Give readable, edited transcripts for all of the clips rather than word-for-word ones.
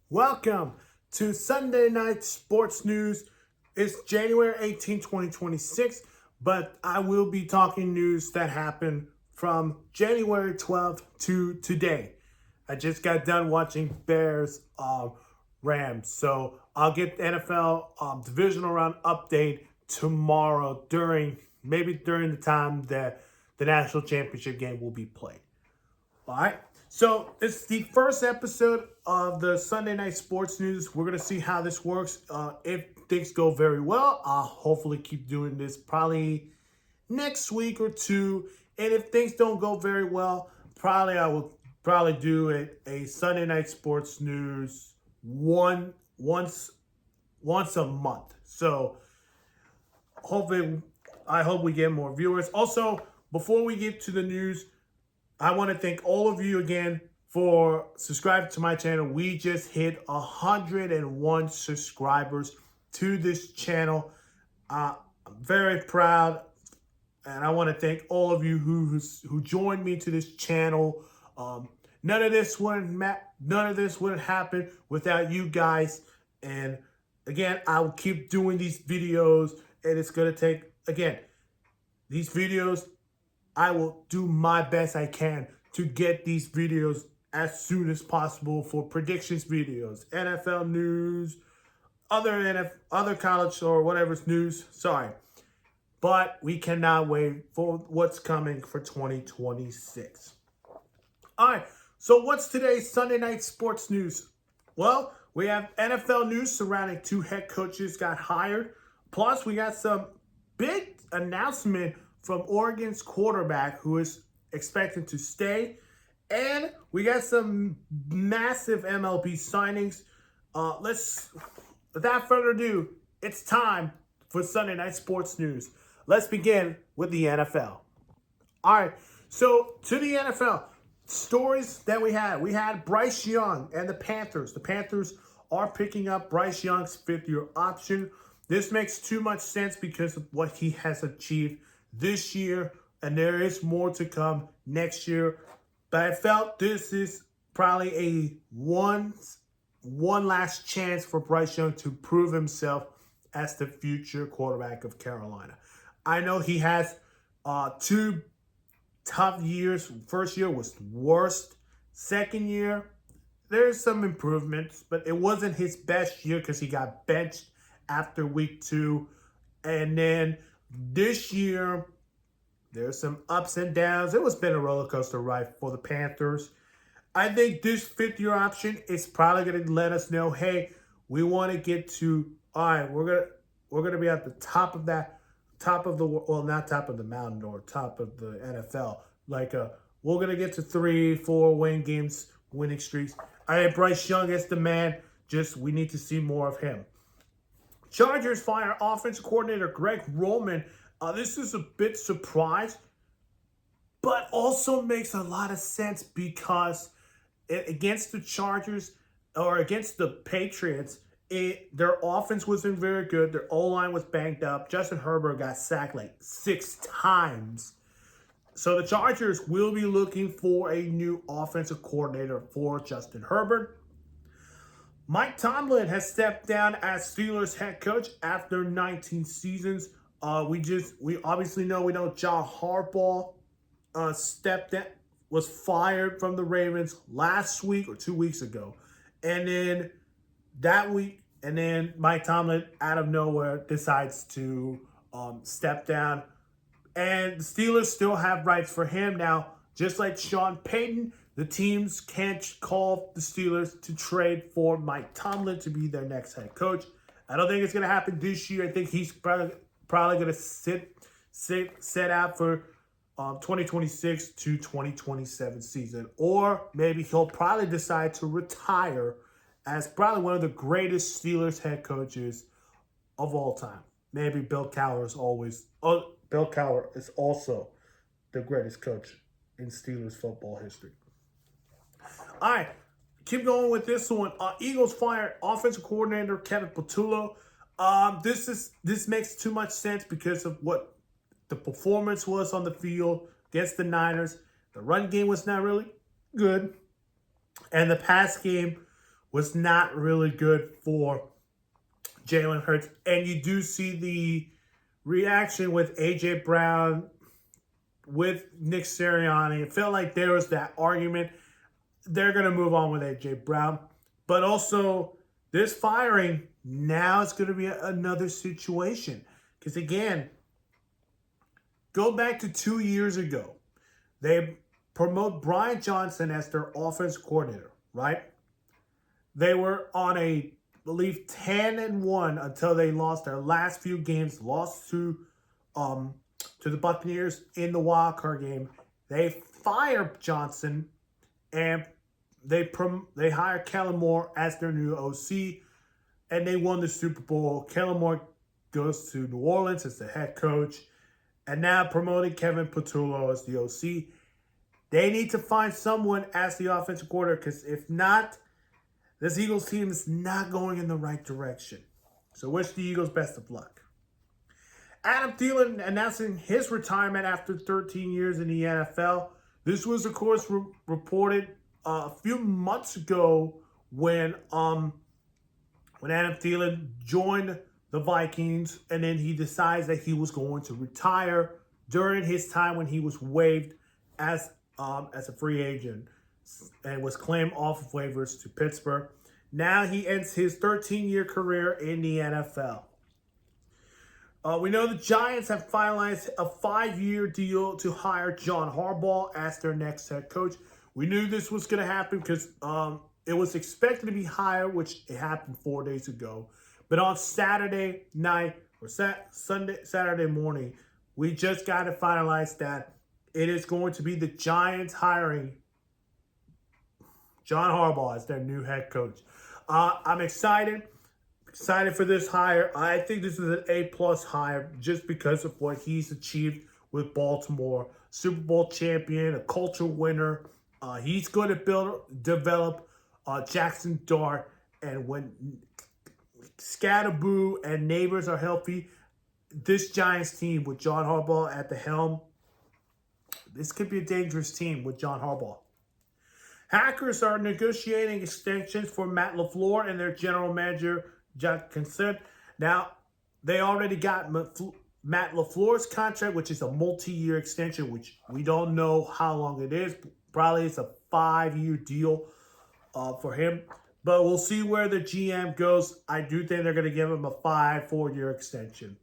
Welcome to Sunday Night Sports News. It's January 18, 2026, but I will be talking news that happened from January 12th to today. I just got done watching Bears Rams, so I'll get the NFL divisional round update tomorrow during the time that the national championship game will be played. All right. So it's the first episode of the Sunday Night Sports News. We're going to see how this works. If things go very well, I'll hopefully keep doing this probably next week or two. And if things don't go very well, I will probably do a Sunday Night Sports News once a month. So I hope we get more viewers. Also, before we get to the news, I want to thank all of you again for subscribing to my channel. We just hit 101 subscribers to this channel. I'm very proud, and I want to thank all of you who joined me to this channel. None of this would happen without you guys. And again, I will keep doing these videos, and it's gonna take these videos. I will do my best I can to get these videos as soon as possible for predictions videos, NFL news, other college or whatever's news. Sorry. But we cannot wait for what's coming for 2026. All right. So what's today's Sunday Night Sports News? Well, we have NFL news surrounding 2 head coaches got hired. Plus, we got some big announcement from Oregon's quarterback who is expected to stay. And we got some massive MLB signings. Without further ado, it's time for Sunday Night Sports News. Let's begin with the NFL. All right, so to the NFL, stories that we had Bryce Young and the Panthers. The Panthers are picking up Bryce Young's 5th-year option. This makes too much sense because of what he has achieved this year, and there is more to come next year. But I felt this is probably a one last chance for Bryce Young to prove himself as the future quarterback of Carolina. I know he has 2 tough years. First year was worst. Second year, there's some improvements, but it wasn't his best year because he got benched after week 2. And then this year, there's some ups and downs. It was been a roller coaster ride for the Panthers. I think this 5th-year option is probably going to let us know, hey, we want to get to, all right, we're gonna be at the top of not top of the mountain or top of the NFL. We're gonna get to 3-4 winning streaks. I think Bryce Young is the man. Just we need to see more of him. Chargers fire offensive coordinator Greg Roman. This is a bit surprised, but also makes a lot of sense because against the Chargers or against the Patriots, their offense wasn't very good. Their O-line was banged up. Justin Harbaugh got sacked like 6 times. So the Chargers will be looking for a new offensive coordinator for Justin Herbert. Mike Tomlin has stepped down as Steelers head coach after 19 seasons. We obviously know John Harbaugh was fired from the Ravens last week or 2 weeks ago. And then Mike Tomlin out of nowhere decides to step down. And the Steelers still have rights for him now. Just like Sean Payton, the teams can't call the Steelers to trade for Mike Tomlin to be their next head coach. I don't think it's going to happen this year. I think he's probably going to set out for 2026 to 2027 season. Or maybe he'll probably decide to retire as probably one of the greatest Steelers head coaches of all time. Maybe Bill Cowher is also the greatest coach in Steelers football history. All right, keep going with this one. Eagles fired offensive coordinator Kevin Patullo. This makes too much sense because of what the performance was on the field against the Niners. The run game was not really good, and the pass game was not really good for Jalen Hurts. And you do see the reaction with A.J. Brown, with Nick Sirianni. It felt like there was that argument. They're going to move on with A.J. Brown. But also, this firing, now it's going to be another situation. Because again, go back to 2 years ago. They promote Brian Johnson as their offense coordinator, right? They were on I believe 10-1 until they lost their last few games, lost to the Buccaneers in the wild card game. They fired Johnson and they hired Kellen Moore as their new OC, and they won the Super Bowl. Kellen Moore goes to New Orleans as the head coach, and now promoting Kevin Patullo as the OC. They need to find someone as the offensive coordinator, because if not, this Eagles team is not going in the right direction. So wish the Eagles best of luck. Adam Thielen announcing his retirement after 13 years in the NFL. This was, of course, reported a few months ago when Adam Thielen joined the Vikings, and then he decides that he was going to retire during his time when he was waived as a free agent and was claimed off of waivers to Pittsburgh. Now he ends his 13-year career in the NFL. We know the Giants have finalized a 5-year deal to hire John Harbaugh as their next head coach. We knew this was going to happen because it was expected to be higher, which it happened 4 days ago. But on Saturday night or Saturday morning, we just got it finalized that it is going to be the Giants hiring John Harbaugh as their new head coach. I'm excited for this hire. I think this is an A+ hire just because of what he's achieved with Baltimore. Super Bowl champion, a culture winner. He's going to develop Jackson Dart, and when Scatterboo and Neighbors are healthy, this Giants team with John Harbaugh at the helm, this could be a dangerous team with John Harbaugh. Hackers are negotiating extensions for Matt LaFleur and their general manager, Jack Consent. Now, they already got Matt LaFleur's contract, which is a multi-year extension, which we don't know how long it is. Probably it's a 5-year deal for him. But we'll see where the GM goes. I do think they're going to give him a 4-year extension.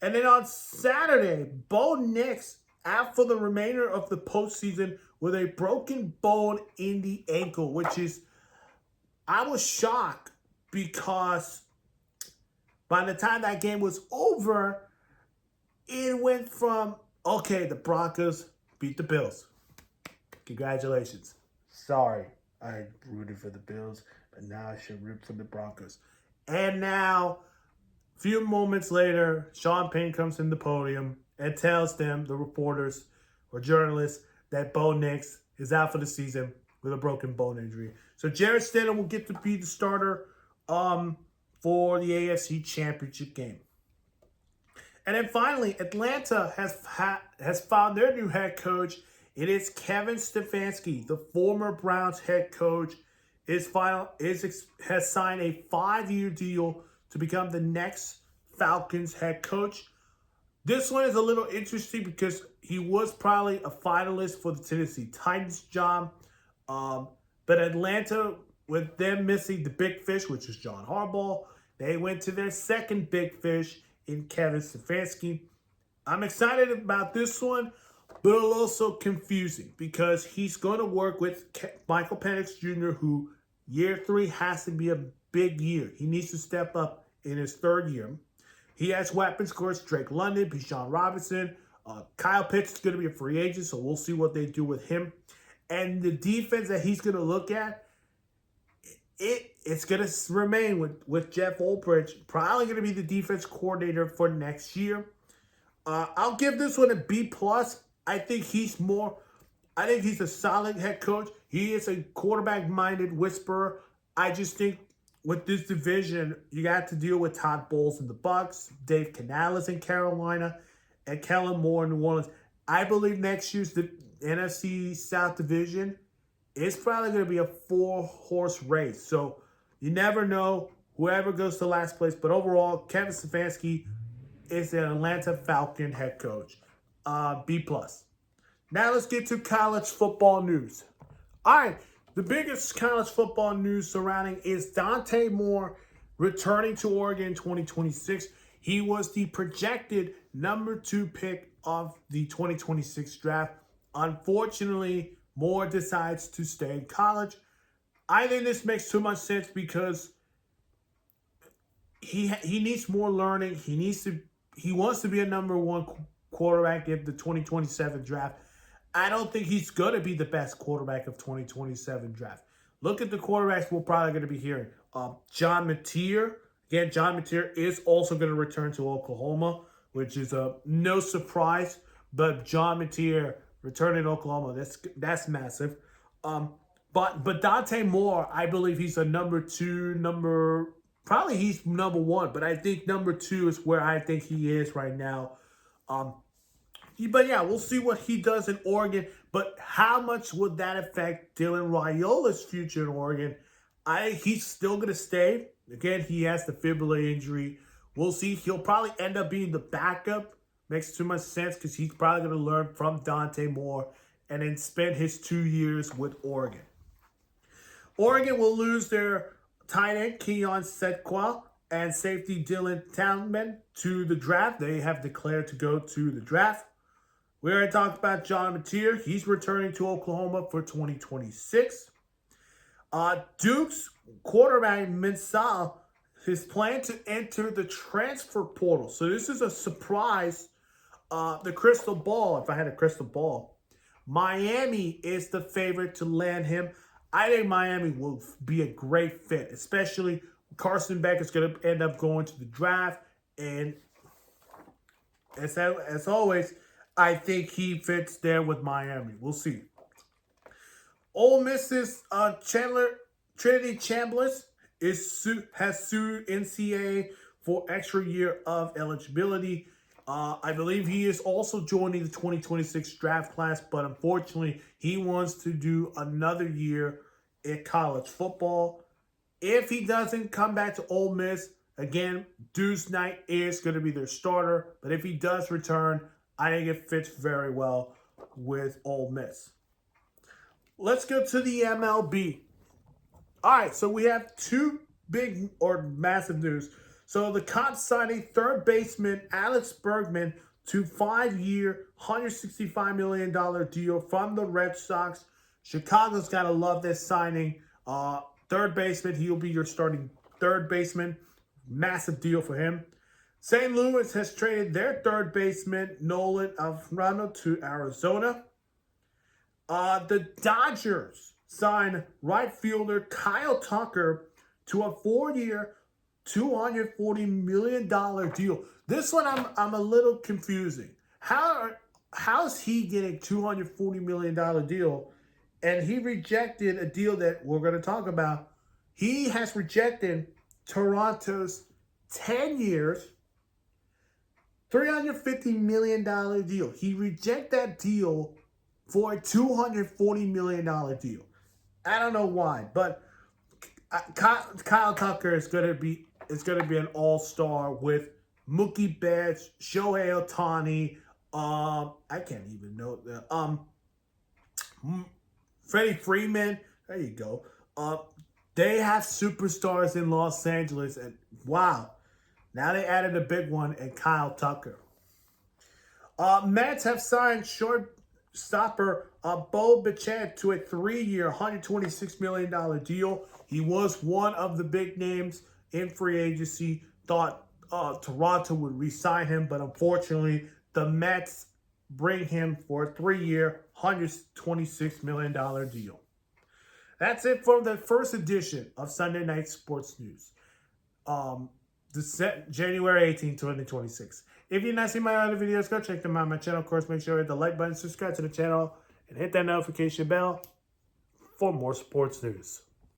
And then on Saturday, Bo Nix out for the remainder of the postseason with a broken bone in the ankle, which is, I was shocked because by the time that game was over, it went from, okay, the Broncos beat the Bills. Congratulations. Sorry, I rooted for the Bills, but now I should root for the Broncos. And now, a few moments later, Sean Payne comes in the podium and tells them, the reporters or journalists, that Bo Nix is out for the season with a broken bone injury. So Jarrett Stidham will get to be the starter for the AFC Championship game. And then finally, Atlanta has found their new head coach. It is Kevin Stefanski, the former Browns head coach, has signed a 5-year deal to become the next Falcons head coach. This one is a little interesting because he was probably a finalist for the Tennessee Titans job. But Atlanta, with them missing the big fish, which is John Harbaugh, they went to their second big fish in Kevin Stefanski. I'm excited about this one, but also confusing because he's going to work with Michael Penix Jr., who year 3 has to be a big year. He needs to step up in his 3rd year. He has weapons, of course, Drake London, Bijan Robinson. Kyle Pitts is going to be a free agent, so we'll see what they do with him. And the defense that he's going to look at, it's going to remain with Jeff Ulbrich, probably going to be the defense coordinator for next year. I'll give this one a B+. I think he's a solid head coach. He is a quarterback-minded whisperer. I just think with this division, you got to deal with Todd Bowles in the Bucs, Dave Canales in Carolina, and Kellen Moore in New Orleans. I believe next year's the NFC South division it's probably going to be a 4-horse race. So you never know whoever goes to last place. But overall, Kevin Stefanski is an Atlanta Falcon head coach. B+. Now let's get to college football news. All right, the biggest college football news surrounding is Dante Moore returning to Oregon in 2026. He was the projected number 2 pick of the 2026 draft. Unfortunately, Moore decides to stay in college. I think this makes too much sense because he needs more learning. He wants to be a number 1 quarterback in the 2027 draft. I don't think he's going to be the best quarterback of 2027 draft. Look at the quarterbacks we're probably going to be hearing. John Mateer. Again, John Mateer is also going to return to Oklahoma, which is no surprise. But John Mateer returning to Oklahoma, that's massive. But Dante Moore, I believe he's a number 2, probably he's number 1, but I think number 2 is where I think he is right now. But yeah, we'll see what he does in Oregon. But how much would that affect Dylan Raiola's future in Oregon? He's still going to stay. Again, he has the fibula injury. We'll see. He'll probably end up being the backup. Makes too much sense because he's probably going to learn from Dante Moore and then spend his 2 years with Oregon. Oregon will lose their tight end Keon Sequa and safety Dylan Townman to the draft. They have declared to go to the draft. We already talked about John Mateer. He's returning to Oklahoma for 2026. Duke's quarterback Mensah is planning to enter the transfer portal. So this is a surprise. The crystal ball, if I had a crystal ball, Miami is the favorite to land him. I think Miami will be a great fit, especially Carson Beck is going to end up going to the draft. And as always, I think he fits there with Miami. We'll see. Ole Miss's Trinity Chambliss has sued NCAA for extra year of eligibility. I believe he is also joining the 2026 draft class, but unfortunately, he wants to do another year in college football. If he doesn't come back to Ole Miss, again, Deuce Knight is going to be their starter. But if he does return, I think it fits very well with Ole Miss. Let's go to the MLB. All right, so we have 2 big or massive news. So the Cubs signing third baseman Alex Bergman to 5-year, $165 million deal from the Red Sox. Chicago's got to love this signing. Third baseman, he'll be your starting third baseman. Massive deal for him. St. Louis has traded their third baseman, Nolan Alvarado, to Arizona. The Dodgers signed right fielder Kyle Tucker to a 4-year, $240 million deal. This one I'm a little confusing. How's he getting $240 million deal? And he rejected a deal that we're going to talk about. He has rejected Toronto's 10 years, $350 million deal. He rejected that deal for a $240 million deal. I don't know why, but Kyle Tucker is going to be an all-star with Mookie Betts, Shohei Ohtani, I can't even know that. Freddie Freeman. There you go. They have superstars in Los Angeles, and wow, now they added a big one in Kyle Tucker. Mets have signed shortstopper Bo Bichette to a 3-year, $126 million deal. He was one of the big names in free agency. Thought Toronto would re-sign him, but unfortunately, the Mets bring him for a 3-year, $126 million deal. That's it for the first edition of Sunday Night Sports News. January 18, 2026. If you've not seen my other videos, go check them out on my channel. Of course, make sure to hit the like button, subscribe to the channel, and hit that notification bell for more sports news.